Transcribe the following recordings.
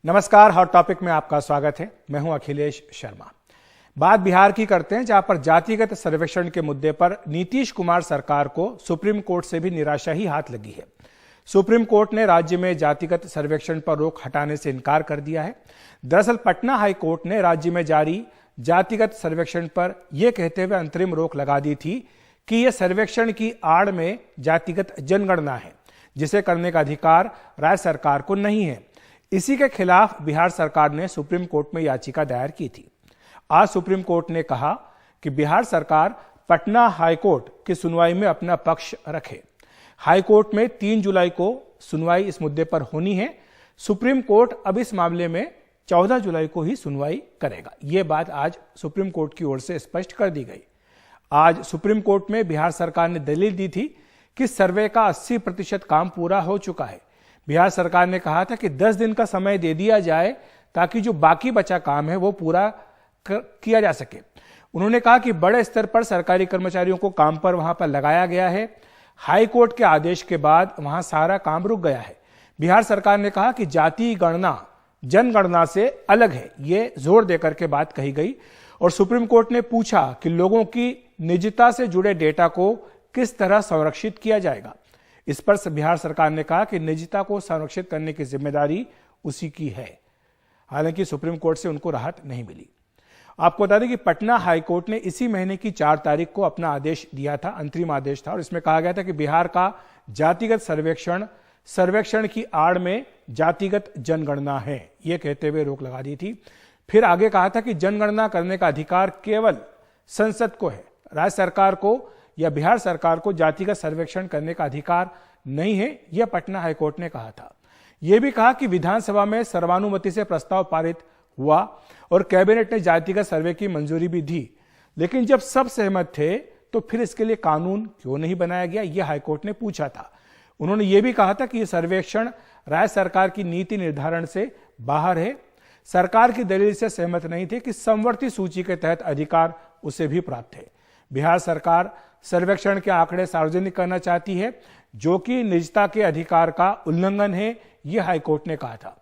नमस्कार, hot topic में आपका स्वागत है। मैं हूं अखिलेश शर्मा। बात बिहार की करते हैं, जहां पर जातिगत सर्वेक्षण के मुद्दे पर नीतीश कुमार सरकार को सुप्रीम कोर्ट से भी निराशा ही हाथ लगी है। सुप्रीम कोर्ट ने राज्य में जातिगत सर्वेक्षण पर रोक हटाने से इनकार कर दिया है। दरअसल पटना हाई कोर्ट ने राज्य में जारी जातिगत सर्वेक्षण पर यह कहते हुए अंतरिम रोक लगा दी थी कि यह सर्वेक्षण की आड़ में जातिगत जनगणना है, जिसे करने का अधिकार राज्य सरकार को नहीं है। इसी के खिलाफ बिहार सरकार ने सुप्रीम कोर्ट में याचिका दायर की थी। आज सुप्रीम कोर्ट ने कहा कि बिहार सरकार पटना हाईकोर्ट की सुनवाई में अपना पक्ष रखे। हाईकोर्ट में 3 जुलाई को सुनवाई इस मुद्दे पर होनी है। सुप्रीम कोर्ट अब इस मामले में 14 जुलाई को ही सुनवाई करेगा। यह बात आज सुप्रीम कोर्ट की ओर से स्पष्ट कर दी गई। आज सुप्रीम कोर्ट में बिहार सरकार ने दलील दी थी कि सर्वे का 80% काम पूरा हो चुका है। बिहार सरकार ने कहा था कि 10 दिन का समय दे दिया जाए ताकि जो बाकी बचा काम है वो पूरा किया जा सके। उन्होंने कहा कि बड़े स्तर पर सरकारी कर्मचारियों को काम पर वहां पर लगाया गया है। हाई कोर्ट के आदेश के बाद वहां सारा काम रुक गया है। बिहार सरकार ने कहा कि जाति गणना जनगणना से अलग है, ये जोर देकर के बात कही गई। और सुप्रीम कोर्ट ने पूछा कि लोगों की निजता से जुड़े डेटा को किस तरह संरक्षित किया जाएगा। इस पर बिहार सरकार ने कहा कि निजता को संरक्षित करने की जिम्मेदारी उसी की है। हालांकि सुप्रीम कोर्ट से उनको राहत नहीं मिली। आपको बता दें कि पटना हाईकोर्ट ने इसी महीने की 4 तारीख को अपना आदेश दिया था, अंतरिम आदेश था, और इसमें कहा गया था कि बिहार का जातिगत सर्वेक्षण की आड़ में जातिगत जनगणना है, यह कहते हुए रोक लगा दी थी। फिर आगे कहा था कि जनगणना करने का अधिकार केवल संसद को है, राज्य सरकार को या बिहार सरकार को जातिगत सर्वेक्षण करने का अधिकार नहीं है, यह पटना हाईकोर्ट ने कहा था। यह भी कहा कि विधानसभा में सर्वानुमति से प्रस्ताव पारित हुआ और कैबिनेट ने जातिगत सर्वे की मंजूरी भी दी, लेकिन जब सब सहमत थे तो फिर इसके लिए कानून क्यों नहीं बनाया गया, यह हाईकोर्ट ने पूछा था। उन्होंने यह भी कहा था कि यह सर्वेक्षण राज्य सरकार की नीति निर्धारण से बाहर है। सरकार की दलील से सहमत नहीं थे कि समवर्ती सूची के तहत अधिकार उसे भी प्राप्त है। बिहार सरकार सर्वेक्षण के आंकड़े सार्वजनिक करना चाहती है, जो कि निजता के अधिकार का उल्लंघन है, यह हाईकोर्ट ने कहा था।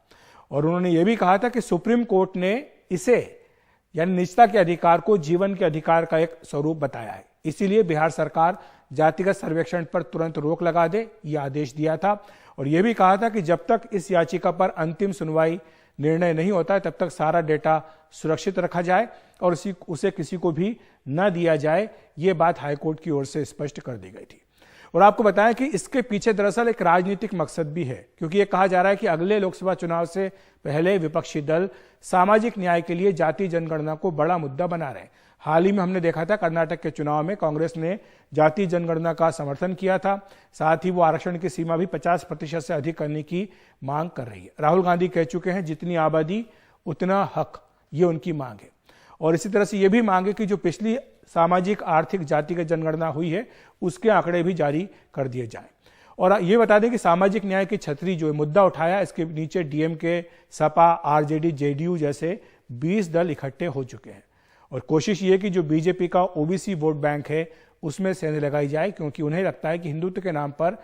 और उन्होंने यह भी कहा था कि सुप्रीम कोर्ट ने इसे यानी निजता के अधिकार को जीवन के अधिकार का एक स्वरूप बताया है, इसीलिए बिहार सरकार जातिगत सर्वेक्षण पर तुरंत रोक लगा दे, यह आदेश दिया था। और यह भी कहा था कि जब तक इस याचिका पर अंतिम सुनवाई निर्णय नहीं होता है तब तक सारा डेटा सुरक्षित रखा जाए और उसे किसी को भी न दिया जाए। यह बात हाईकोर्ट की ओर से स्पष्ट कर दी गई थी। और आपको बताएं कि इसके पीछे दरअसल एक राजनीतिक मकसद भी है, क्योंकि यह कहा जा रहा है कि अगले लोकसभा चुनाव से पहले विपक्षी दल सामाजिक न्याय के लिए जाति जनगणना को बड़ा मुद्दा बना रहे हैं। हाल ही में हमने देखा था कर्नाटक के चुनाव में कांग्रेस ने जाति जनगणना का समर्थन किया था, साथ ही वो आरक्षण की सीमा भी 50% से अधिक करने की मांग कर रही है। राहुल गांधी कह चुके हैं जितनी आबादी उतना हक, ये उनकी मांग है। और इसी तरह से यह भी मांग है कि जो पिछली सामाजिक आर्थिक जातिगत जनगणना हुई है उसके आंकड़े भी जारी कर दिए जाएं। और ये बता दें कि सामाजिक न्याय की छतरी जो मुद्दा उठाया, इसके नीचे डीएमके, सपा, आरजेडी, जेडीयू जैसे 20 दल इकट्ठे हो चुके हैं। और कोशिश ये कि जो बीजेपी का ओबीसी वोट बैंक है उसमें सेंध लगाई जाए, क्योंकि उन्हें लगता है कि हिंदुत्व के नाम पर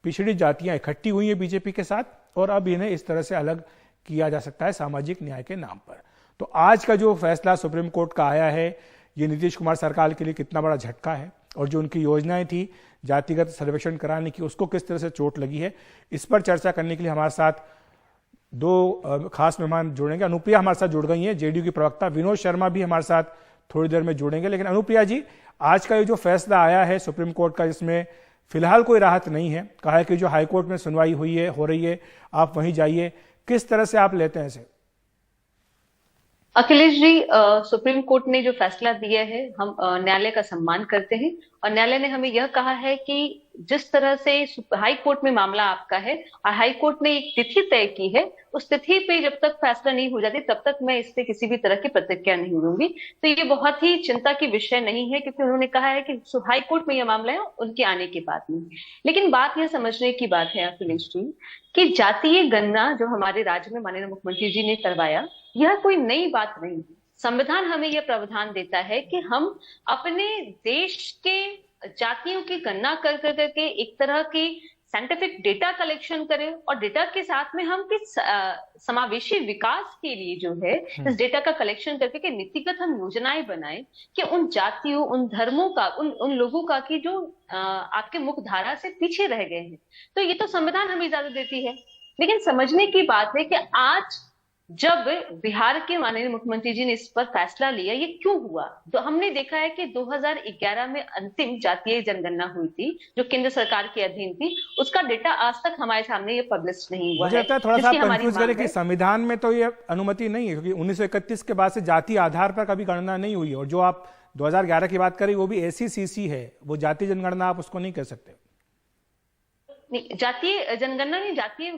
पिछड़ी जातियां इकट्ठी हुई हैं बीजेपी के साथ और अब इन्हें इस तरह से अलग किया जा सकता है सामाजिक न्याय के नाम पर। तो आज का जो फैसला सुप्रीम कोर्ट का आया है, ये नीतीश कुमार सरकार के लिए कितना बड़ा झटका है और जो उनकी योजनाएं थी जातिगत सर्वेक्षण कराने की, उसको किस तरह से चोट लगी है, इस पर चर्चा करने के लिए हमारे साथ 2 खास मेहमान जुड़ेंगे। अनुप्रिया हमारे साथ जुड़ गई हैं, जेडीयू की प्रवक्ता, विनोद शर्मा भी हमारे साथ थोड़ी देर में जुड़ेंगे। लेकिन अनुप्रिया जी, आज का ये जो फैसला आया है सुप्रीम कोर्ट का, इसमें फिलहाल कोई राहत नहीं है। कहा है कि जो हाईकोर्ट में सुनवाई हो रही है, आप वहीं जाइए। किस तरह से आप लेते हैं इसे? अखिलेश जी, सुप्रीम कोर्ट ने जो फैसला दिया है, हम न्यायालय का सम्मान करते हैं। और न्यायालय ने हमें यह कहा है कि जिस तरह से हाई कोर्ट में मामला आपका है और हाई कोर्ट ने एक तिथि तय की है, उस तिथि पे जब तक फैसला नहीं हो जाती तब तक मैं इससे किसी भी तरह की प्रतिक्रिया नहीं दूंगी। तो ये बहुत ही चिंता की विषय नहीं है, क्योंकि उन्होंने कहा है कि हाई कोर्ट में यह मामला है उनके आने के बाद में। लेकिन बात यह समझने की बात है अखिलेश जी कि जातीय गणना जो हमारे राज्य में माननीय मुख्यमंत्री जी ने करवाया, यह कोई नई बात नहीं है। संविधान हमें यह प्रावधान देता है कि हम अपने देश के जातियों की गणना कर करके एक तरह की साइंटिफिक डेटा कलेक्शन करें और डेटा के साथ में हम किस समावेशी विकास के लिए जो है इस डेटा का कलेक्शन करके कि नीतिगत हम योजनाएं बनाएं कि उन जातियों, उन धर्मों का, उन लोगों का कि जो आपके मुख्य धारा से पीछे रह गए हैं। तो ये तो संविधान हमें इजाजत देती है, लेकिन समझने की बात है कि आज जब बिहार के माननीय मुख्यमंत्री जी ने इस पर फैसला लिया, ये क्यों हुआ? तो हमने देखा है कि 2011 में अंतिम जातीय जनगणना हुई थी जो केंद्र सरकार के अधीन थी, उसका डेटा आज तक हमारे सामने ये पब्लिश नहीं हुआ है। थोड़ा सा कंफ्यूज करें कि संविधान में तो ये अनुमति नहीं है, क्योंकि 1931 के बाद से जातीय आधार पर कभी गणना नहीं हुई, और जो आप 2011 की बात करें वो भी SECC है, वो जातीय जनगणना आप उसको नहीं कह सकते। नहीं, जातीय जनगणना नहीं, जातीय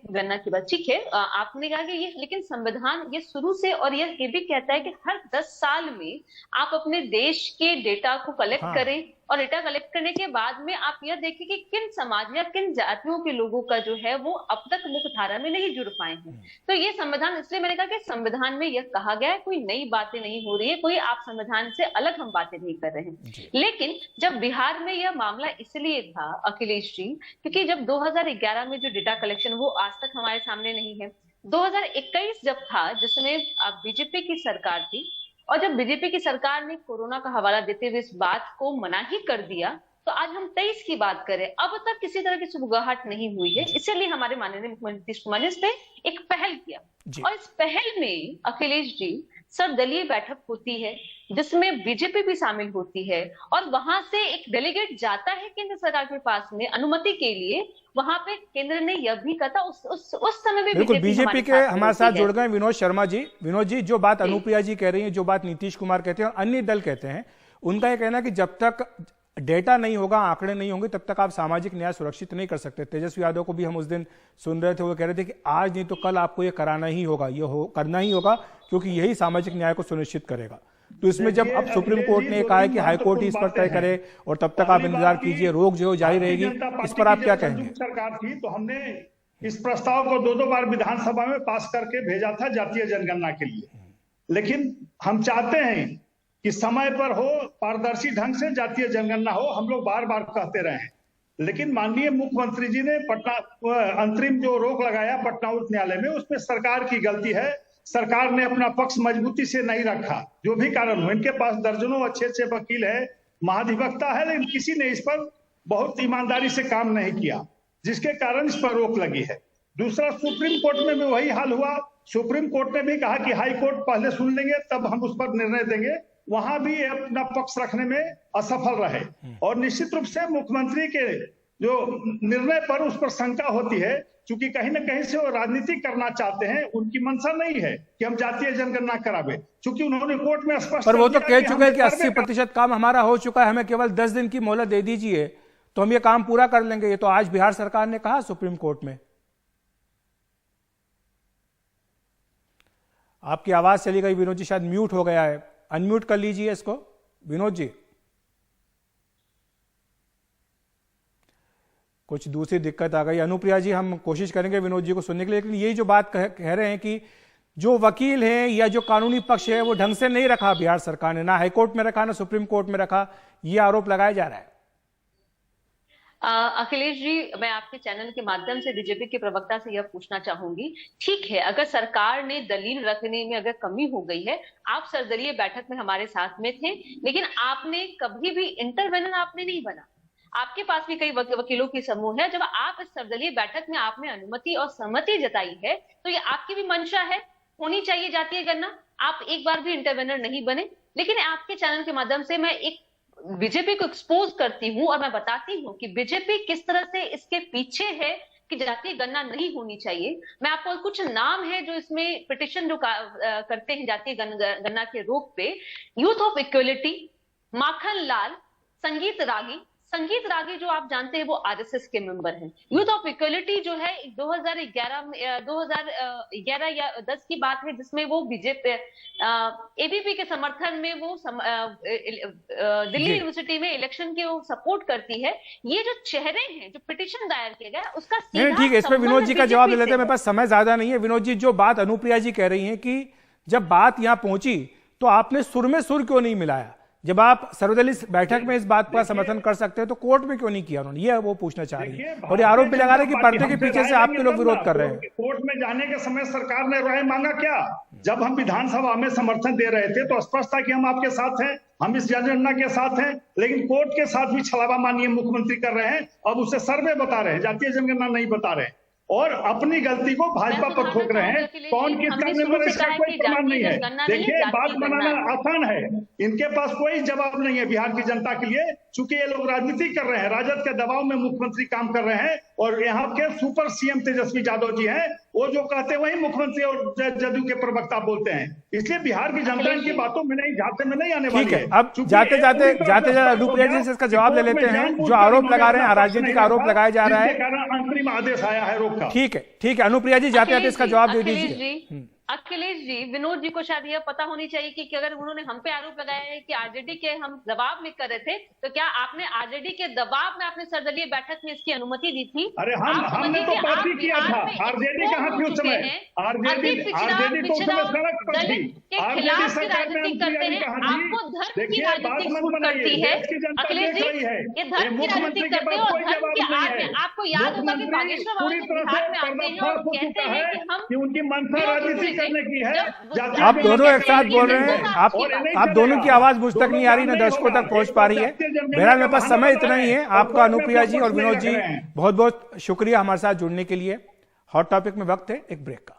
गणना की बात ठीक है। आपने कहा कि ये, लेकिन संविधान ये शुरू से और ये भी कहता है कि हर 10 साल में आप अपने देश के डेटा को कलेक्ट करें, और डेटा कलेक्ट करने के बाद में आप यह देखें कि किन समाज या किन जातियों के लोगों का जो है वो अब तक मुख्य धारा में नहीं जुड़ पाए हैं। तो ये संविधान, इसलिए मैंने कहा कि संविधान में यह कहा गया है, कोई नई बातें नहीं हो रही है, कोई आप संविधान से अलग हम बातें नहीं कर रहे हैं। लेकिन जब बिहार में यह मामला इसलिए था अखिलेश जी, क्योंकि जब 2011 में जो डेटा कलेक्शन वो आज तक हमारे सामने नहीं है। 2021 जब था, जिसमें बीजेपी की सरकार थी, और जब बीजेपी की सरकार ने कोरोना का हवाला देते हुए इस बात को मना ही कर दिया, तो आज हम 23 की बात करें, अब तक किसी तरह की सुबुगाहट नहीं हुई है। इसलिए हमारे माननीय मुख्यमंत्री नीतीश कुमार ने इस पे एक पहल किया, और इस पहल में अखिलेश जी सर्वदलीय बैठक होती है जिसमें बीजेपी भी शामिल होती है, और वहां से एक डेलीगेट जाता है केंद्र सरकार के पास में अनुमति के लिए। वहां पे केंद्र ने यह भी कहा था उस समय में बीजेपी के हमारे साथ जुड़ गए विनोद शर्मा जी। विनोद जी, जो बात अनुप्रिया जी कह रही है, जो बात नीतीश कुमार कहते हैं और अन्य दल कहते हैं, उनका यह कहना है कि जब तक डेटा नहीं होगा, आंकड़े नहीं होंगे, तब तक आप सामाजिक न्याय सुरक्षित नहीं कर सकते। तेजस्वी यादव को भी हम उस दिन सुन रहे थे, वो कह रहे थे कि आज नहीं तो कल आपको ये कराना ही होगा, करना ही होगा, क्योंकि यही सामाजिक न्याय को सुनिश्चित करेगा। तो इसमें जब अब सुप्रीम कोर्ट ने कहा है कि हाई कोर्ट ही इस पर तय करे और तब तक आप इंतजार कीजिए, रोक जो जारी रहेगी, इस पर आप क्या कहेंगे? सरकार थी तो हमने इस प्रस्ताव को 2 बार विधानसभा में पास करके भेजा था जातीय जनगणना के लिए, लेकिन हम चाहते हैं कि समय पर हो, पारदर्शी ढंग से जातीय जनगणना हो। हम लोग बार बार कहते रहे हैं, लेकिन माननीय मुख्यमंत्री जी ने पटना अंतरिम जो रोक लगाया पटना उच्च न्यायालय में, उसमें सरकार की गलती है। सरकार ने अपना पक्ष मजबूती से नहीं रखा, जो भी कारण हो। इनके पास दर्जनों अच्छे वकील है, महाधिवक्ता है, लेकिन किसी ने इस पर बहुत ईमानदारी से काम नहीं किया, जिसके कारण इस पर रोक लगी है। दूसरा, सुप्रीम कोर्ट में भी वही हाल हुआ। सुप्रीम कोर्ट ने भी कहा कि हाई कोर्ट पहले सुन लेंगे तब हम उस पर निर्णय देंगे। वहां भी अपना पक्ष रखने में असफल रहे, और निश्चित रूप से मुख्यमंत्री के जो निर्णय पर उस पर शंका होती है, क्योंकि कहीं ना कहीं से वो राजनीति करना चाहते हैं। उनकी मंशा नहीं है कि हम जातीय जनगणना करावे, क्योंकि उन्होंने कोर्ट में स्पष्ट पर वो तो कह चुके हैं कि 80% काम हमारा हो चुका है, हमें केवल 10 दिन की मोहलत दे दीजिए तो हम ये काम पूरा कर लेंगे। ये तो आज बिहार सरकार ने कहा सुप्रीम कोर्ट में। आपकी आवाज चली गई विनोद जी, शायद म्यूट हो गया है, अनम्यूट कर लीजिए इसको विनोद जी। कुछ दूसरी दिक्कत आ गई। अनुप्रिया जी, हम कोशिश करेंगे विनोद जी को सुनने के लिए, लेकिन यही जो बात कह रहे हैं कि जो वकील हैं या जो कानूनी पक्ष है वो ढंग से नहीं रखा बिहार सरकार ने, ना हाईकोर्ट में रखा ना सुप्रीम कोर्ट में रखा, ये आरोप लगाया जा रहा है। अखिलेश जी, मैं आपके चैनल के माध्यम से बीजेपी के प्रवक्ता से यह पूछना चाहूंगी, ठीक है, अगर सरकार ने दलील रखने में अगर कमी हो गई है, आप सर्वदलीय बैठक में हमारे साथ में थे, लेकिन आपने कभी भी इंटरवेनर आपने नहीं बना। आपके पास भी कई वकीलों की समूह है। जब आप इस सर्वदलीय बैठक में आपने अनुमति और सहमति जताई है, तो ये आपकी भी मंशा है, होनी चाहिए जातीय गणना। आप एक बार भी इंटरवेनर नहीं बने, लेकिन आपके चैनल के माध्यम से मैं एक बीजेपी को एक्सपोज करती हूं और मैं बताती हूं कि बीजेपी किस तरह से इसके पीछे है कि जातीय गणना नहीं होनी चाहिए। मैं आपको कुछ नाम है जो इसमें पिटिशन जो करते हैं जातीय गणना के रोक पे। Youth of equality, Makhan Lal, संगीत रागी जो आप जानते हैं वो आरएसएस के मेंबर हैं। यूथ ऑफ इक्वलिटी जो है 2011 या 10 की बात है, जिसमें वो बीजेपी एबीपी के समर्थन में वो दिल्ली यूनिवर्सिटी में इलेक्शन के वो सपोर्ट करती है। ये जो चेहरे हैं, जो पिटिशन दायर किया गया उसका ठीक है, इस पर विनोद जी का जवाब ले लेते हैं, मेरे पास समय ज्यादा नहीं है। विनोद जी, जो बात अनुप्रिया जी कह रही है कि जब बात यहां पहुंची तो आपने सुर में सुर क्यों नहीं मिलाया? जब आप सर्वदलीय बैठक में इस बात का समर्थन कर सकते हैं तो कोर्ट में क्यों नहीं किया उन्होंने, ये वो पूछना चाह रही है। और ये आरोप भी लगा रहे हैं कि पर्दे के पीछे से आपके लोग विरोध कर रहे हैं। कोर्ट में जाने के समय सरकार ने राय मांगा क्या? जब हम विधानसभा में समर्थन दे रहे थे तो स्पष्ट था कि हम आपके साथ हैं, हम इस जनगणना के साथ हैं, लेकिन कोर्ट के साथ भी छलावा माननीय मुख्यमंत्री कर रहे हैं। अब उसे सर्वे बता रहे हैं, जातीय जनगणना नहीं बता रहे हैं और अपनी गलती को भाजपा पर ठोक रहे हैं। कौन किसका मेंबर, इसका कोई प्रमाण नहीं है। देखिए, बात बनाना आसान है, इनके पास कोई जवाब नहीं है बिहार की जनता के लिए, चूंकि ये लोग राजनीति कर रहे हैं, राजद के दबाव में मुख्यमंत्री काम कर रहे हैं और यहाँ के सुपर सीएम तेजस्वी यादव जी हैं, वो जो कहते हैं वही मुख्यमंत्री और जदयू के प्रवक्ता बोलते हैं। इसलिए बिहार की जनता इनकी बातों में नहीं, झांसे में नहीं आने वाली है। अब जाते जाते अनुप्रिया जी से इसका जवाब ले लेते हैं। जो आरोप लगा रहे हैं, राजनीतिक आरोप लगाया जा रहा है, अंतरिम आदेश आया है रोक का। ठीक है अनुप्रिया जी, जाते जाते इसका जवाब दे दीजिए। अखिलेश जी, विनोद जी को शायद यह पता होनी चाहिए कि अगर उन्होंने हम पे आरोप लगाया है कि आरजेडी के हम दबाव में कर रहे थे, तो क्या आपने आरजेडी के दबाव में आपने सर्वदलीय बैठक में इसकी अनुमति दी थी? अरे हमने तो बात ही किया था। आरजेडी कहाँ थी उस समय? आरजेडी तो उस समय सड़क पर थी। आरजेडी सरकार में मंत्री कहाँ थी? देखिए, बात मत बनाइए, देश की जनता देख रही है, ये मुख्यमंत्री के पास कोई जवाब नहीं है। आपको याद होगा कि बागेश्वर पूरी तरह से पर्दाफाश हो चुका है कि उनकी मंशा राजनीति करने की है। आप दोनों एक साथ बोल रहे हैं, आप दोनों की आवाज मुझ तक नहीं आ रही, ना दर्शकों तक पहुंच पा रही है। बहरहाल मेरे पास समय इतना ही है। आपका अनुप्रिया जी और विनोद जी बहुत बहुत शुक्रिया हमारे साथ जुड़ने के लिए। हॉट टॉपिक में वक्त है एक ब्रेक का।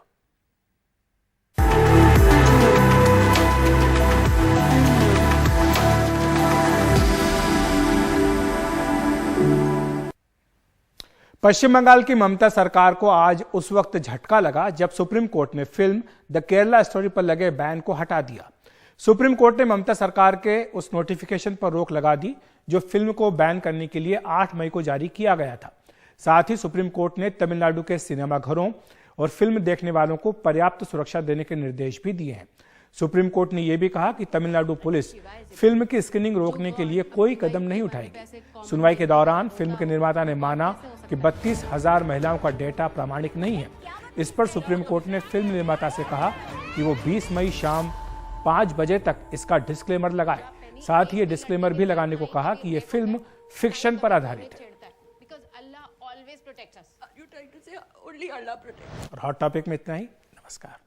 पश्चिम बंगाल की ममता सरकार को आज उस वक्त झटका लगा जब सुप्रीम कोर्ट ने फिल्म द केरला स्टोरी पर लगे बैन को हटा दिया। सुप्रीम कोर्ट ने ममता सरकार के उस नोटिफिकेशन पर रोक लगा दी जो फिल्म को बैन करने के लिए 8 मई को जारी किया गया था। साथ ही सुप्रीम कोर्ट ने तमिलनाडु के सिनेमाघरों और फिल्म देखने वालों को पर्याप्त सुरक्षा देने के निर्देश भी दिए हैं। सुप्रीम कोर्ट ने यह भी कहा कि तमिलनाडु पुलिस फिल्म की स्क्रीनिंग रोकने के लिए कोई कदम नहीं उठाएगी। सुनवाई के दौरान फिल्म के निर्माता ने माना कि 32,000 महिलाओं का डेटा प्रामाणिक नहीं है। इस पर सुप्रीम कोर्ट ने फिल्म निर्माता से कहा कि वो 20 मई शाम 5 बजे तक इसका डिस्क्लेमर लगाए। साथ ही ये डिस्क्लेमर भी लगाने को कहा कि ये फिल्म फिक्शन पर आधारित है। और हॉट टॉपिक में इतना ही। नमस्कार।